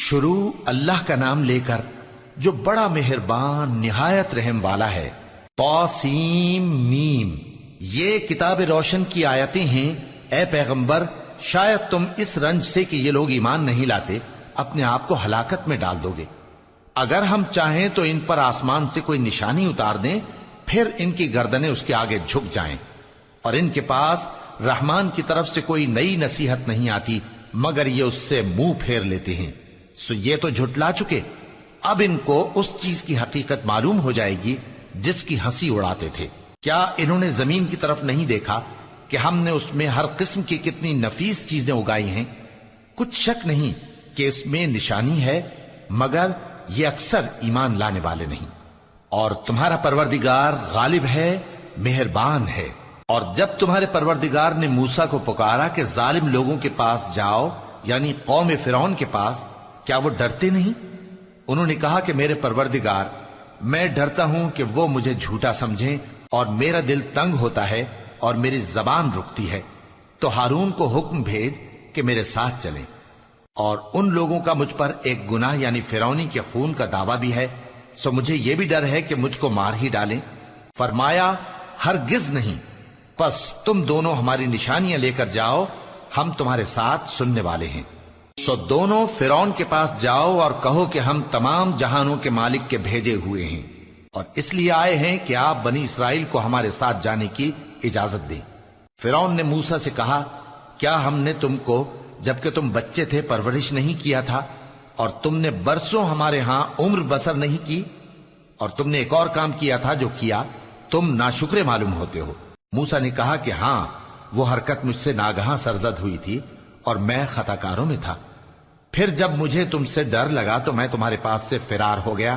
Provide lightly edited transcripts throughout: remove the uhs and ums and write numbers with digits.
شروع اللہ کا نام لے کر جو بڑا مہربان نہایت رحم والا ہے۔ طاسیم میم، یہ کتاب روشن کی آیتیں ہیں۔ اے پیغمبر، شاید تم اس رنج سے کہ یہ لوگ ایمان نہیں لاتے اپنے آپ کو ہلاکت میں ڈال دو گے۔ اگر ہم چاہیں تو ان پر آسمان سے کوئی نشانی اتار دیں، پھر ان کی گردنیں اس کے آگے جھک جائیں، اور ان کے پاس رحمان کی طرف سے کوئی نئی نصیحت نہیں آتی مگر یہ اس سے منہ پھیر لیتے ہیں۔ سو یہ تو جھٹلا چکے، اب ان کو اس چیز کی حقیقت معلوم ہو جائے گی جس کی ہنسی اڑاتے تھے۔ کیا انہوں نے زمین کی طرف نہیں دیکھا کہ ہم نے اس میں ہر قسم کی کتنی نفیس چیزیں اگائی ہیں؟ کچھ شک نہیں کہ اس میں نشانی ہے، مگر یہ اکثر ایمان لانے والے نہیں۔ اور تمہارا پروردگار غالب ہے، مہربان ہے۔ اور جب تمہارے پروردگار نے موسیٰ کو پکارا کہ ظالم لوگوں کے پاس جاؤ، یعنی قوم فرعون کے پاس، کیا وہ ڈرتے نہیں؟ انہوں نے کہا کہ میرے پروردگار، میں ڈرتا ہوں کہ وہ مجھے جھوٹا سمجھیں، اور میرا دل تنگ ہوتا ہے اور میری زبان رکتی ہے۔ تو ہارون کو حکم بھیج کہ میرے ساتھ چلیں۔ اور ان لوگوں کا مجھ پر ایک گناہ یعنی فرعونی کے خون کا دعویٰ بھی ہے، سو مجھے یہ بھی ڈر ہے کہ مجھ کو مار ہی ڈالیں۔ فرمایا ہرگز نہیں، پس تم دونوں ہماری نشانیاں لے کر جاؤ، ہم تمہارے ساتھ سننے والے ہیں۔ سو دونوں فرعون کے پاس جاؤ اور کہو کہ ہم تمام جہانوں کے مالک کے بھیجے ہوئے ہیں، اور اس لیے آئے ہیں کہ آپ بنی اسرائیل کو ہمارے ساتھ جانے کی اجازت دیں۔ فرعون نے موسیٰ سے کہا، کیا ہم نے تم کو جبکہ تم بچے تھے پرورش نہیں کیا تھا، اور تم نے برسوں ہمارے ہاں عمر بسر نہیں کی؟ اور تم نے ایک اور کام کیا تھا جو کیا، تم ناشکرے معلوم ہوتے ہو۔ موسیٰ نے کہا کہ ہاں، وہ حرکت مجھ سے ناگہاں سرزد ہوئی تھی اور میں خطا کاروں میں تھا۔ پھر جب مجھے تم سے ڈر لگا تو میں تمہارے پاس سے فرار ہو گیا۔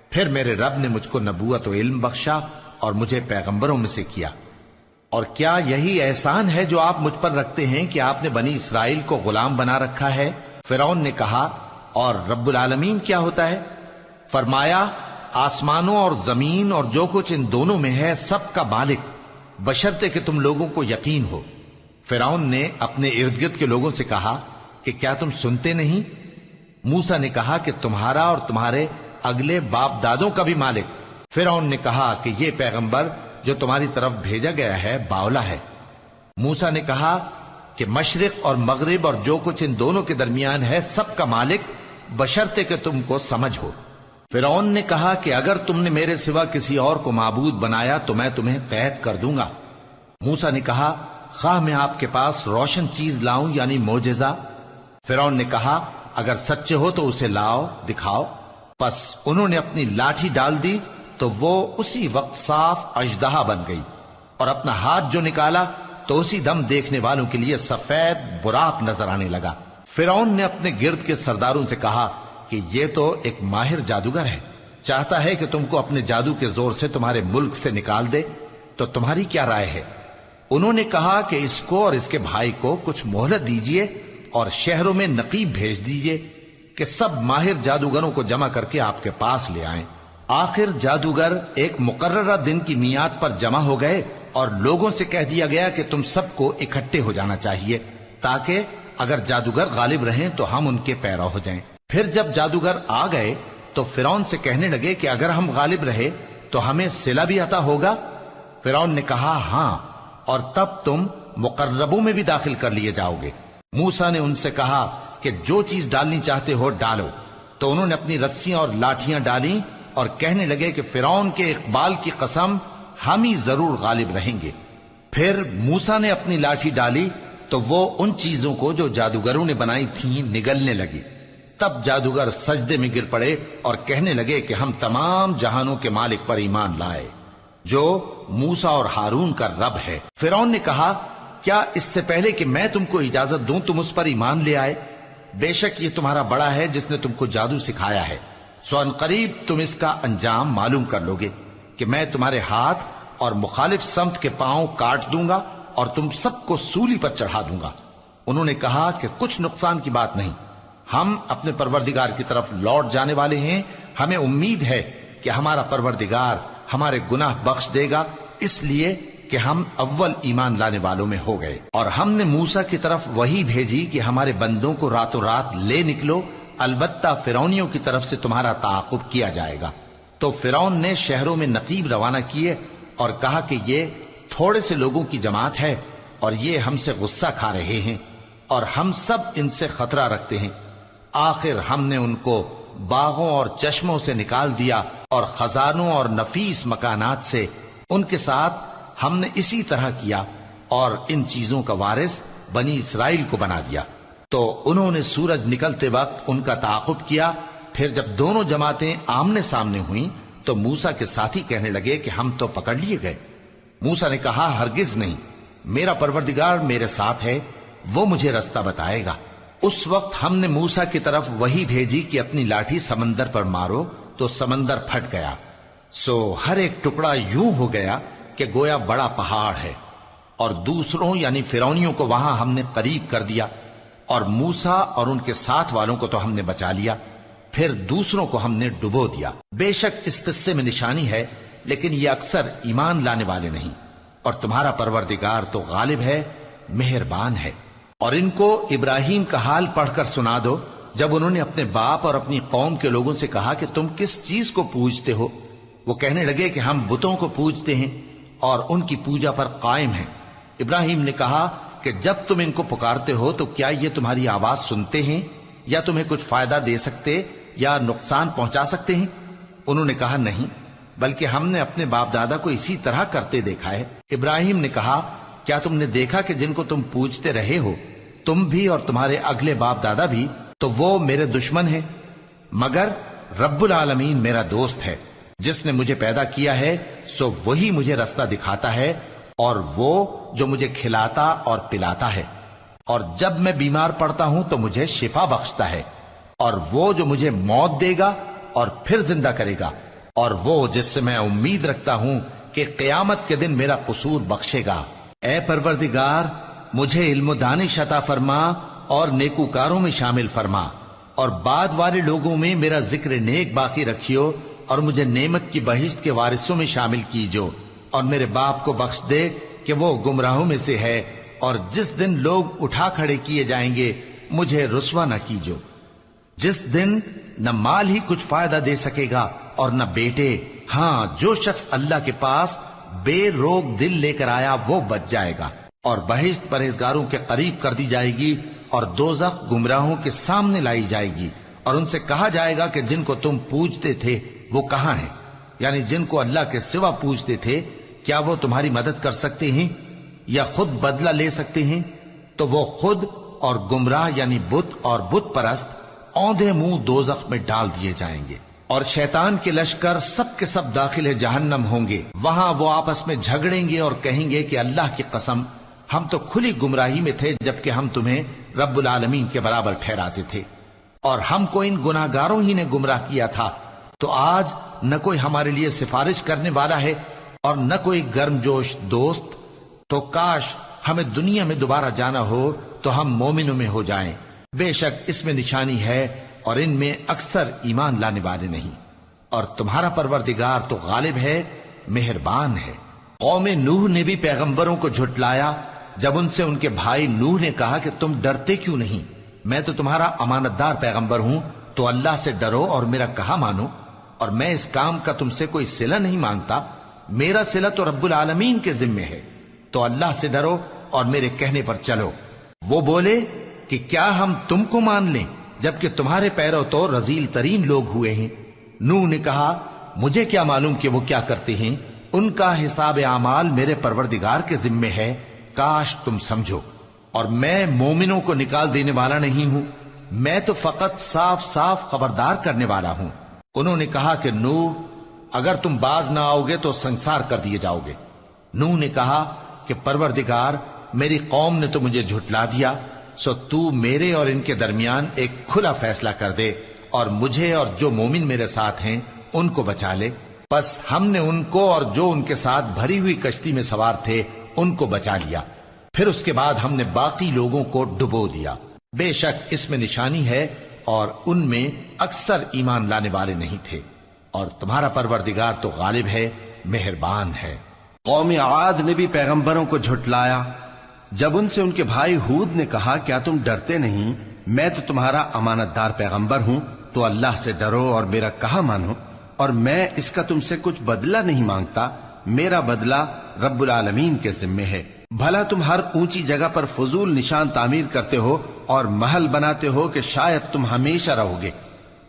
پھر میرے رب نے مجھ کو نبوت و علم بخشا اور مجھے پیغمبروں میں سے کیا۔ اور کیا یہی احسان ہے جو آپ مجھ پر رکھتے ہیں کہ آپ نے بنی اسرائیل کو غلام بنا رکھا ہے؟ فرعون نے کہا، اور رب العالمین کیا ہوتا ہے؟ فرمایا، آسمانوں اور زمین اور جو کچھ ان دونوں میں ہے سب کا مالک، بشرطے کہ تم لوگوں کو یقین ہو۔ فرعون نے اپنے ارد گرد کے لوگوں سے کہا کہ کیا تم سنتے نہیں؟ موسیٰ نے کہا کہ تمہارا اور تمہارے اگلے باپ دادوں کا بھی مالک۔ فرعون نے کہا کہ یہ پیغمبر جو تمہاری طرف بھیجا گیا ہے باولا ہے۔ موسیٰ نے کہا کہ مشرق اور مغرب اور جو کچھ ان دونوں کے درمیان ہے سب کا مالک، بشرطے کہ تم کو سمجھ ہو۔ فرعون نے کہا کہ اگر تم نے میرے سوا کسی اور کو معبود بنایا تو میں تمہیں قید کر دوں گا۔ موسیٰ نے کہا، خواہ میں آپ کے پاس روشن چیز لاؤں یعنی معجزہ؟ فرعون نے کہا، اگر سچے ہو تو اسے لاؤ، دکھاؤ۔ پس انہوں نے اپنی لاٹھی ڈال دی تو وہ اسی وقت صاف اژدہا بن گئی، اور اپنا ہاتھ جو نکالا تو اسی دم دیکھنے والوں کے لیے سفید براق نظر آنے لگا۔ فرعون نے اپنے گرد کے سرداروں سے کہا کہ یہ تو ایک ماہر جادوگر ہے، چاہتا ہے کہ تم کو اپنے جادو کے زور سے تمہارے ملک سے نکال دے، تو تمہاری کیا رائے ہے؟ انہوں نے کہا کہ اس کو اور اس کے بھائی کو کچھ مہلت دیجئے اور شہروں میں نقیب بھیج دیجئے کہ سب ماہر جادوگروں کو جمع کر کے آپ کے پاس لے آئیں۔ آخر جادوگر ایک مقررہ دن کی میعاد پر جمع ہو گئے اور لوگوں سے کہہ دیا گیا کہ تم سب کو اکٹھے ہو جانا چاہیے، تاکہ اگر جادوگر غالب رہیں تو ہم ان کے پیرو ہو جائیں۔ پھر جب جادوگر آ گئے تو فرعون سے کہنے لگے کہ اگر ہم غالب رہے تو ہمیں صلہ بھی عطا ہوگا؟ فرعون نے کہا، ہاں، اور تب تم مقربوں میں بھی داخل کر لیے جاؤ گے۔ موسیٰ نے ان سے کہا کہ جو چیز ڈالنی چاہتے ہو ڈالو۔ تو انہوں نے اپنی رسیاں اور لاٹھیاں ڈالیں اور کہنے لگے کہ فرعون کے اقبال کی قسم، ہم ہی ضرور غالب رہیں گے۔ پھر موسیٰ نے اپنی لاٹھی ڈالی تو وہ ان چیزوں کو جو جادوگروں نے بنائی تھیں نگلنے لگی۔ تب جادوگر سجدے میں گر پڑے اور کہنے لگے کہ ہم تمام جہانوں کے مالک پر ایمان لائے، جو موسیٰ اور ہارون کا رب ہے۔ فرعون نے کہا، کیا اس سے پہلے کہ میں تم کو اجازت دوں تم اس پر ایمان لے آئے؟ بے شک یہ تمہارا بڑا ہے جس نے تم کو جادو سکھایا ہے، سو ان قریب تم اس کا انجام معلوم کر لو گے کہ میں تمہارے ہاتھ اور مخالف سمت کے پاؤں کاٹ دوں گا اور تم سب کو سولی پر چڑھا دوں گا۔ انہوں نے کہا کہ کچھ نقصان کی بات نہیں، ہم اپنے پروردگار کی طرف لوٹ جانے والے ہیں، ہمیں امید ہے کہ ہمارا پروردگار ہمارے گناہ بخش دے گا، اس لیے کہ ہم اول ایمان لانے والوں میں ہو گئے۔ اور ہم نے موسیٰ کی طرف وحی بھیجی کہ ہمارے بندوں کو راتوں رات لے نکلو البتہ فرعونیوں کی طرف سے تمہارا تعاقب کیا جائے گا۔ تو فرعون نے شہروں میں نقیب روانہ کیے اور کہا کہ یہ تھوڑے سے لوگوں کی جماعت ہے اور یہ ہم سے غصہ کھا رہے ہیں اور ہم سب ان سے خطرہ رکھتے ہیں۔ آخر ہم نے ان کو باغوں اور چشموں سے نکال دیا اور خزانوں اور نفیس مکانات سے۔ ان کے ساتھ ہم نے اسی طرح کیا اور ان چیزوں کا وارث بنی اسرائیل کو بنا دیا۔ تو انہوں نے سورج نکلتے وقت ان کا تعاقب کیا۔ پھر جب دونوں جماعتیں آمنے سامنے ہوئیں تو موسیٰ کے ساتھی کہنے لگے کہ ہم تو پکڑ لیے گئے۔ موسیٰ نے کہا ہرگز نہیں، میرا پروردگار میرے ساتھ ہے، وہ مجھے رستہ بتائے گا۔ اس وقت ہم نے موسیٰ کی طرف وحی بھیجی کہ اپنی لاٹھی سمندر پر مارو، تو سمندر پھٹ گیا، سو ہر ایک ٹکڑا یوں ہو گیا کہ گویا بڑا پہاڑ ہے، اور دوسروں یعنی فرعونیوں کو وہاں ہم نے قریب کر دیا، اور موسیٰ اور ان کے ساتھ والوں کو تو ہم نے بچا لیا، پھر دوسروں کو ہم نے ڈبو دیا۔ بے شک اس قصے میں نشانی ہے، لیکن یہ اکثر ایمان لانے والے نہیں، اور تمہارا پروردگار تو غالب ہے، مہربان ہے۔ اور ان کو ابراہیم کا حال پڑھ کر سنا دو جب انہوں نے اپنے باپ اور اپنی قوم کے لوگوں سے کہا کہ تم کس چیز کو پوجتے ہو؟ وہ کہنے لگے کہ ہم بتوں کو پوجتے ہیں اور ان کی پوجا پر قائم ہیں۔ ابراہیم نے کہا کہ جب تم ان کو پکارتے ہو تو کیا یہ تمہاری آواز سنتے ہیں یا تمہیں کچھ فائدہ دے سکتے یا نقصان پہنچا سکتے ہیں؟ انہوں نے کہا نہیں، بلکہ ہم نے اپنے باپ دادا کو اسی طرح کرتے دیکھا ہے۔ ابراہیم نے کہا کیا تم نے دیکھا کہ جن کو تم پوجتے رہے ہو تم بھی اور تمہارے اگلے باپ دادا بھی، تو وہ میرے دشمن ہیں، مگر رب العالمین میرا دوست ہے۔ جس نے مجھے پیدا کیا ہے سو وہی مجھے رستہ دکھاتا ہے، اور وہ جو مجھے کھلاتا اور پلاتا ہے، اور جب میں بیمار پڑتا ہوں تو مجھے شفا بخشتا ہے، اور وہ جو مجھے موت دے گا اور پھر زندہ کرے گا، اور وہ جس سے میں امید رکھتا ہوں کہ قیامت کے دن میرا قصور بخشے گا۔ اے پروردگار، مجھے علم و دانش عطا فرما اور نیکوکاروں میں شامل فرما، اور بعد والے لوگوں میں میرا ذکر نیک باقی رکھیو، اور مجھے نعمت کی بہشت کے وارثوں میں شامل کیجو، اور میرے باپ کو بخش دے کہ وہ گمراہوں میں سے ہے، اور جس دن لوگ اٹھا کھڑے کیے جائیں گے مجھے رسوا نہ کیجو، جس دن نہ مال ہی کچھ فائدہ دے سکے گا اور نہ بیٹے۔ ہاں، جو شخص اللہ کے پاس بے روک دل لے کر آیا وہ بچ جائے گا، اور بہشت پرہیزگاروں کے قریب کر دی جائے گی، اور دوزخ گمراہوں کے سامنے لائی جائے گی، اور ان سے کہا جائے گا کہ جن کو تم پوجتے تھے وہ کہاں ہیں؟ یعنی جن کو اللہ کے سوا پوجتے تھے، کیا وہ تمہاری مدد کر سکتے ہیں یا خود بدلہ لے سکتے ہیں؟ تو وہ خود اور گمراہ یعنی بت اور بت پرست اوندھے منہ دوزخ میں ڈال دیے جائیں گے، اور شیطان کے لشکر سب کے سب داخل جہنم ہوں گے۔ وہاں وہ آپس میں جھگڑیں گے اور کہیں گے کہ اللہ کی قسم، ہم تو کھلی گمراہی میں تھے جبکہ ہم تمہیں رب العالمین کے برابر ٹھہراتے تھے، اور ہم کو ان گناہگاروں ہی نے گمراہ کیا تھا۔ تو آج نہ کوئی ہمارے لیے سفارش کرنے والا ہے اور نہ کوئی گرم جوش دوست، تو کاش ہمیں دنیا میں دوبارہ جانا ہو تو ہم مومنوں میں ہو جائیں۔ بے شک اس میں نشانی ہے اور ان میں اکثر ایمان لانے والے نہیں، اور تمہارا پروردگار تو غالب ہے، مہربان ہے۔ قوم نوح نے بھی پیغمبروں کو جھٹلایا جب ان سے ان کے بھائی نوح نے کہا کہ تم ڈرتے کیوں نہیں؟ میں تو تمہارا امانت دار پیغمبر ہوں، تو اللہ سے ڈرو اور میرا کہا مانو، اور میں اس کام کا تم سے کوئی صلہ نہیں مانگتا، میرا صلہ تو رب العالمین کے ذمے ہے، تو اللہ سے ڈرو اور میرے کہنے پر چلو۔ وہ بولے کہ کیا ہم تم کو مان لیں جبکہ تمہارے پیرو تو رذیل ترین لوگ ہوئے ہیں؟ نوح نے کہا مجھے کیا معلوم کہ وہ کیا کرتے ہیں، ان کا حساب اعمال میرے پروردگار کے ذمے ہے، کاش تم سمجھو۔ اور میں مومنوں کو نکال دینے والا نہیں ہوں، میں تو فقط صاف صاف خبردار کرنے والا ہوں۔ انہوں نے کہا کہ نوح، اگر تم باز نہ آؤ گے تو سنسار کر دیے جاؤ گے۔ نوح نے کہا کہ پروردگار، میری قوم نے تو مجھے جھٹلا دیا، سو تو میرے اور ان کے درمیان ایک کھلا فیصلہ کر دے، اور مجھے اور جو مومن میرے ساتھ ہیں ان کو بچا لے۔ پس ہم نے ان کو اور جو ان کے ساتھ بھری ہوئی کشتی میں سوار تھے ان کو بچا لیا، پھر اس کے بعد ہم نے باقی لوگوں کو ڈبو دیا۔ بے شک اس میں نشانی ہے اور ان میں اکثر ایمان لانے والے نہیں تھے، اور تمہارا پروردگار تو غالب ہے، مہربان ہے۔ قوم عاد نے بھی پیغمبروں کو جھٹلایا جب ان سے ان کے بھائی ہود نے کہا کیا تم ڈرتے نہیں میں تو تمہارا امانت دار پیغمبر ہوں، تو اللہ سے ڈرو اور میرا کہا مانو، اور میں اس کا تم سے کچھ بدلہ نہیں مانگتا، میرا بدلہ رب العالمین کے ذمے ہے۔ بھلا تم ہر اونچی جگہ پر فضول نشان تعمیر کرتے ہو اور محل بناتے ہو کہ شاید تم ہمیشہ رہو گے،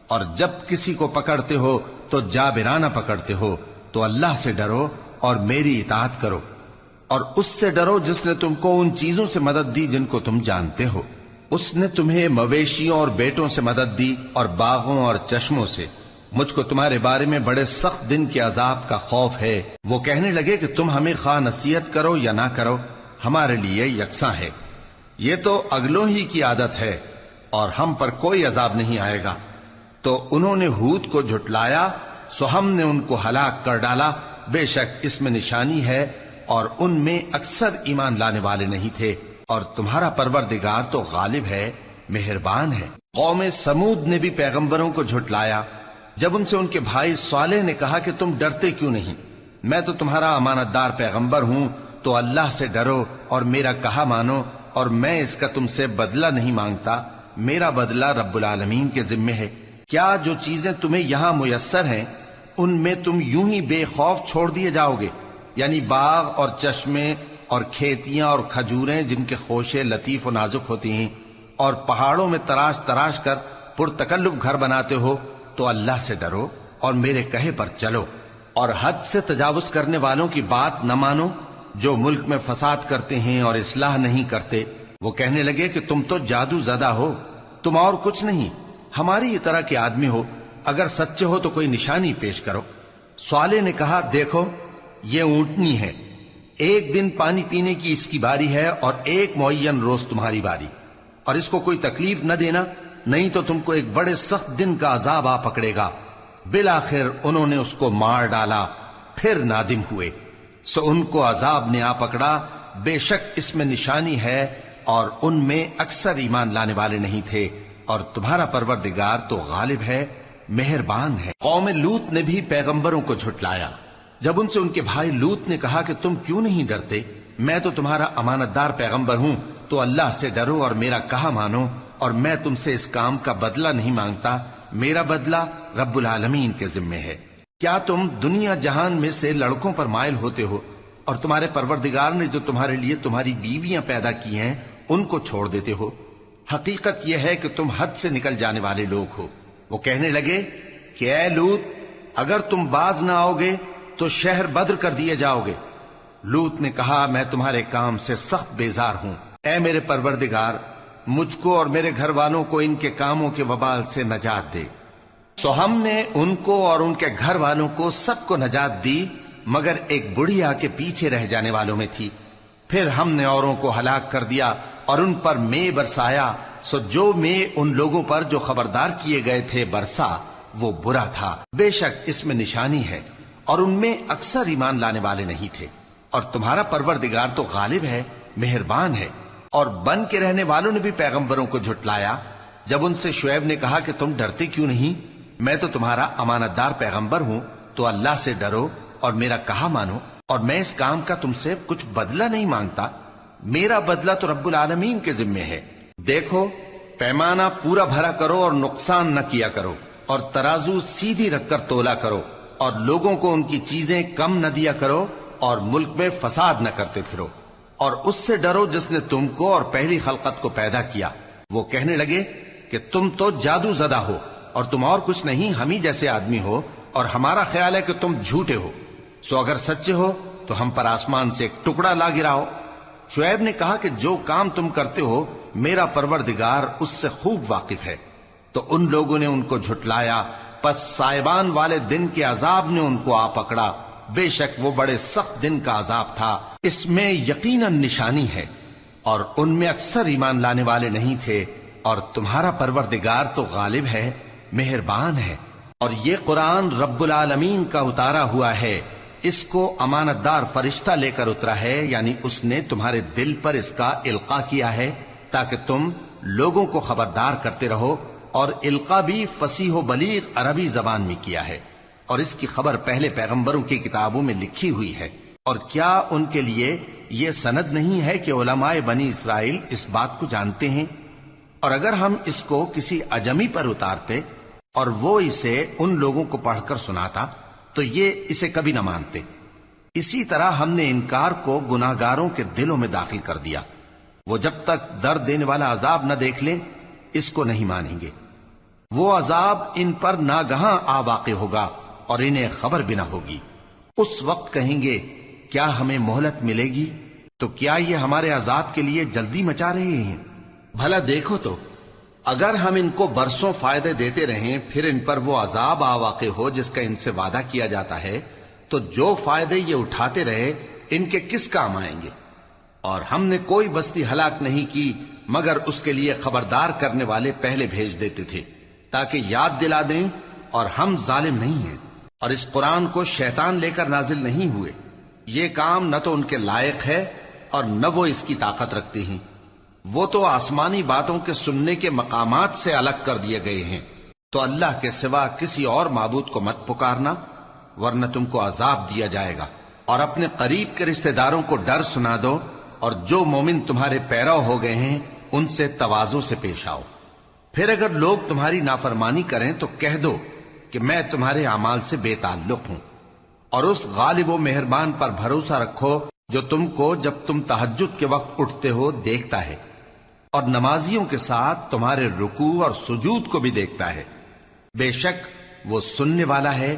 اور جب کسی کو پکڑتے ہو تو جابرانہ پکڑتے ہو، تو اللہ سے ڈرو اور میری اطاعت کرو، اور اس سے ڈرو جس نے تم کو ان چیزوں سے مدد دی جن کو تم جانتے ہو۔ اس نے تمہیں مویشیوں اور بیٹوں سے مدد دی اور باغوں اور چشموں سے۔ مجھ کو تمہارے بارے میں بڑے سخت دن کے عذاب کا خوف ہے۔ وہ کہنے لگے کہ تم ہمیں خواہ نصیحت کرو یا نہ کرو، ہمارے لیے یکساں ہے، یہ تو اگلوں ہی کی عادت ہے، اور ہم پر کوئی عذاب نہیں آئے گا۔ تو انہوں نے ہود کو جھٹلایا، سو ہم نے ان کو ہلاک کر ڈالا۔ بے شک اس میں نشانی ہے، اور ان میں اکثر ایمان لانے والے نہیں تھے، اور تمہارا پروردگار تو غالب ہے، مہربان ہے۔ قوم سمود نے بھی پیغمبروں کو جھٹلایا جب ان سے ان کے بھائی صالح نے کہا کہ تم ڈرتے کیوں نہیں، میں تو تمہارا امانت دار پیغمبر ہوں، تو اللہ سے ڈرو اور میرا کہا مانو، اور میں اس کا تم سے بدلہ نہیں مانگتا، میرا بدلہ رب العالمین کے ذمے ہے۔ کیا جو چیزیں تمہیں یہاں میسر ہیں ان میں تم یوں ہی بے خوف چھوڑ دیے جاؤ گے؟ یعنی باغ اور چشمے اور کھیتیاں اور کھجوریں جن کے خوشے لطیف و نازک ہوتی ہیں، اور پہاڑوں میں تراش تراش کر پرتکلف گھر بناتے ہو، تو اللہ سے ڈرو اور میرے کہے پر چلو، اور حد سے تجاوز کرنے والوں کی بات نہ مانو جو ملک میں فساد کرتے ہیں اور اصلاح نہیں کرتے۔ وہ کہنے لگے کہ تم تو جادو زدہ ہو، تم اور کچھ نہیں، ہماری یہ طرح کے آدمی ہو، اگر سچے ہو تو کوئی نشانی پیش کرو۔ صالح نے کہا دیکھو یہ اونٹنی ہے، ایک دن پانی پینے کی اس کی باری ہے اور ایک معین روز تمہاری باری، اور اس کو کوئی تکلیف نہ دینا، نہیں تو تم کو ایک بڑے سخت دن کا عذاب آ پکڑے گا۔ بالآخر انہوں نے اس کو مار ڈالا، پھر نادم ہوئے، سو ان کو عذاب نے آ پکڑا۔ بے شک اس میں نشانی ہے، اور ان میں اکثر ایمان لانے والے نہیں تھے، اور تمہارا پروردگار تو غالب ہے، مہربان ہے۔ قوم لوط نے بھی پیغمبروں کو جھٹلایا جب ان سے ان کے بھائی لوط نے کہا کہ تم کیوں نہیں ڈرتے، میں تو تمہارا امانت دار پیغمبر ہوں، تو اللہ سے ڈرو اور میرا کہا مانو، اور میں تم سے اس کام کا بدلہ نہیں مانگتا، میرا بدلہ رب العالمین کے ذمے ہے۔ کیا تم دنیا جہان میں سے لڑکوں پر مائل ہوتے ہو، اور تمہارے پروردگار نے جو تمہارے لیے تمہاری بیویاں پیدا کی ہیں ان کو چھوڑ دیتے ہو؟ حقیقت یہ ہے کہ تم حد سے نکل جانے والے لوگ ہو۔ وہ کہنے لگے کہ اے لوط، اگر تم باز نہ آؤ گے تو شہر بدر کر دیے جاؤ گے۔ لوط نے کہا میں تمہارے کام سے سخت بیزار ہوں، اے میرے پروردگار مجھ کو اور میرے گھر والوں کو ان کے کاموں کے وبال سے نجات دے۔ سو ہم نے ان کو اور ان کے گھر والوں کو سب کو نجات دی، مگر ایک بڑھیا کے پیچھے رہ جانے والوں میں تھی۔ پھر ہم نے اوروں کو ہلاک کر دیا اور ان پر مے برسایا، سو جو مے ان لوگوں پر جو خبردار کیے گئے تھے برسا، وہ برا تھا۔ بے شک اس میں نشانی ہے، اور ان میں اکثر ایمان لانے والے نہیں تھے، اور تمہارا پروردگار تو غالب ہے، مہربان ہے۔ اور بن کے رہنے والوں نے بھی پیغمبروں کو جھٹلایا جب ان سے شعیب نے کہا کہ تم ڈرتے کیوں نہیں، میں تو تمہارا امانت دار پیغمبر ہوں، تو اللہ سے ڈرو اور میرا کہا مانو، اور میں اس کام کا تم سے کچھ بدلہ نہیں مانگتا، میرا بدلہ تو رب العالمین کے ذمے ہے۔ دیکھو پیمانہ پورا بھرا کرو اور نقصان نہ کیا کرو، اور ترازو سیدھی رکھ کر تولا کرو، اور لوگوں کو ان کی چیزیں کم نہ دیا کرو، اور ملک میں فساد نہ کرتے پھرو، اور اس سے ڈرو جس نے تم کو اور پہلی خلقت کو پیدا کیا۔ وہ کہنے لگے کہ تم تو جادو زدہ ہو، اور تم اور کچھ نہیں، ہم ہی جیسے آدمی ہو، اور ہمارا خیال ہے کہ تم جھوٹے ہو، سو اگر سچے ہو تو ہم پر آسمان سے ایک ٹکڑا لا گراؤ۔ شعیب نے کہا کہ جو کام تم کرتے ہو میرا پروردگار اس سے خوب واقف ہے۔ تو ان لوگوں نے ان کو جھٹلایا، پس سائبان والے دن کے عذاب نے ان کو آ پکڑا، بے شک وہ بڑے سخت دن کا عذاب تھا، اس میں یقیناً نشانی ہے، اور ان میں اکثر ایمان لانے والے نہیں تھے، اور تمہارا پروردگار تو غالب ہے، مہربان ہے۔ اور یہ قرآن رب العالمین کا اتارا ہوا ہے، اس کو امانت دار فرشتہ لے کر اترا ہے، یعنی اس نے تمہارے دل پر اس کا القاء کیا ہے تاکہ تم لوگوں کو خبردار کرتے رہو، اور القاء بھی فصیح و بلیغ عربی زبان میں کیا ہے، اور اس کی خبر پہلے پیغمبروں کی کتابوں میں لکھی ہوئی ہے۔ اور کیا ان کے لیے یہ سند نہیں ہے کہ علماء بنی اسرائیل اس بات کو جانتے ہیں؟ اور اگر ہم اس کو کسی اجمی پر اتارتے اور وہ اسے ان لوگوں کو پڑھ کر سناتا تو یہ اسے کبھی نہ مانتے. اسی طرح ہم نے انکار کو گناہگاروں کے دلوں میں داخل کر دیا. وہ جب تک درد دینے والا عذاب نہ دیکھ لیں اس کو نہیں مانیں گے. وہ عذاب ان پر ناگہاں آ واقع ہوگا اور انہیں خبر بھی نہ ہوگی. اس وقت کہیں گے کیا ہمیں مہلت ملے گی؟ تو کیا یہ ہمارے عذاب کے لیے جلدی مچا رہے ہیں؟ بھلا دیکھو تو اگر ہم ان کو برسوں فائدے دیتے رہیں پھر ان پر وہ عذاب آ واقع ہو جس کا ان سے وعدہ کیا جاتا ہے تو جو فائدے یہ اٹھاتے رہے ان کے کس کام آئیں گے؟ اور ہم نے کوئی بستی ہلاک نہیں کی مگر اس کے لیے خبردار کرنے والے پہلے بھیج دیتے تھے تاکہ یاد دلا دیں، اور ہم ظالم نہیں ہیں. اور اس قرآن کو شیطان لے کر نازل نہیں ہوئے. یہ کام نہ تو ان کے لائق ہے اور نہ وہ اس کی طاقت رکھتے ہیں. وہ تو آسمانی باتوں کے سننے کے مقامات سے الگ کر دیے گئے ہیں. تو اللہ کے سوا کسی اور معبود کو مت پکارنا ورنہ تم کو عذاب دیا جائے گا. اور اپنے قریب کے رشتہ داروں کو ڈر سنا دو، اور جو مومن تمہارے پیرو ہو گئے ہیں ان سے تواضع سے پیش آؤ. پھر اگر لوگ تمہاری نافرمانی کریں تو کہہ دو کہ میں تمہارے اعمال سے بے تعلق ہوں، اور اس غالب و مہربان پر بھروسہ رکھو جو تم کو جب تم تہجد کے وقت اٹھتے ہو دیکھتا ہے، اور نمازیوں کے ساتھ تمہارے رکوع اور سجود کو بھی دیکھتا ہے. بے شک وہ سننے والا ہے،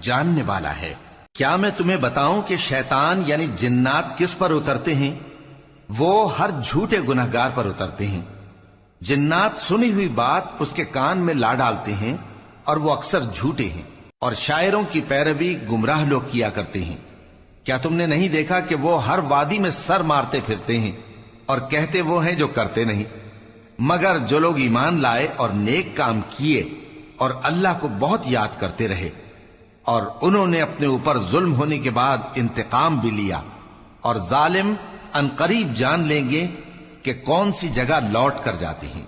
جاننے والا ہے. کیا میں تمہیں بتاؤں کہ شیطان یعنی جنات کس پر اترتے ہیں؟ وہ ہر جھوٹے گنہگار پر اترتے ہیں. جنات سنی ہوئی بات اس کے کان میں لا ڈالتے ہیں اور وہ اکثر جھوٹے ہیں، اور شاعروں کی پیروی گمراہ لوگ کیا کرتے ہیں. کیا تم نے نہیں دیکھا کہ وہ ہر وادی میں سر مارتے پھرتے ہیں اور کہتے وہ ہیں جو کرتے نہیں؟ مگر جو لوگ ایمان لائے اور نیک کام کیے اور اللہ کو بہت یاد کرتے رہے اور انہوں نے اپنے اوپر ظلم ہونے کے بعد انتقام بھی لیا، اور ظالم عنقریب جان لیں گے کہ کون سی جگہ لوٹ کر جاتے ہیں.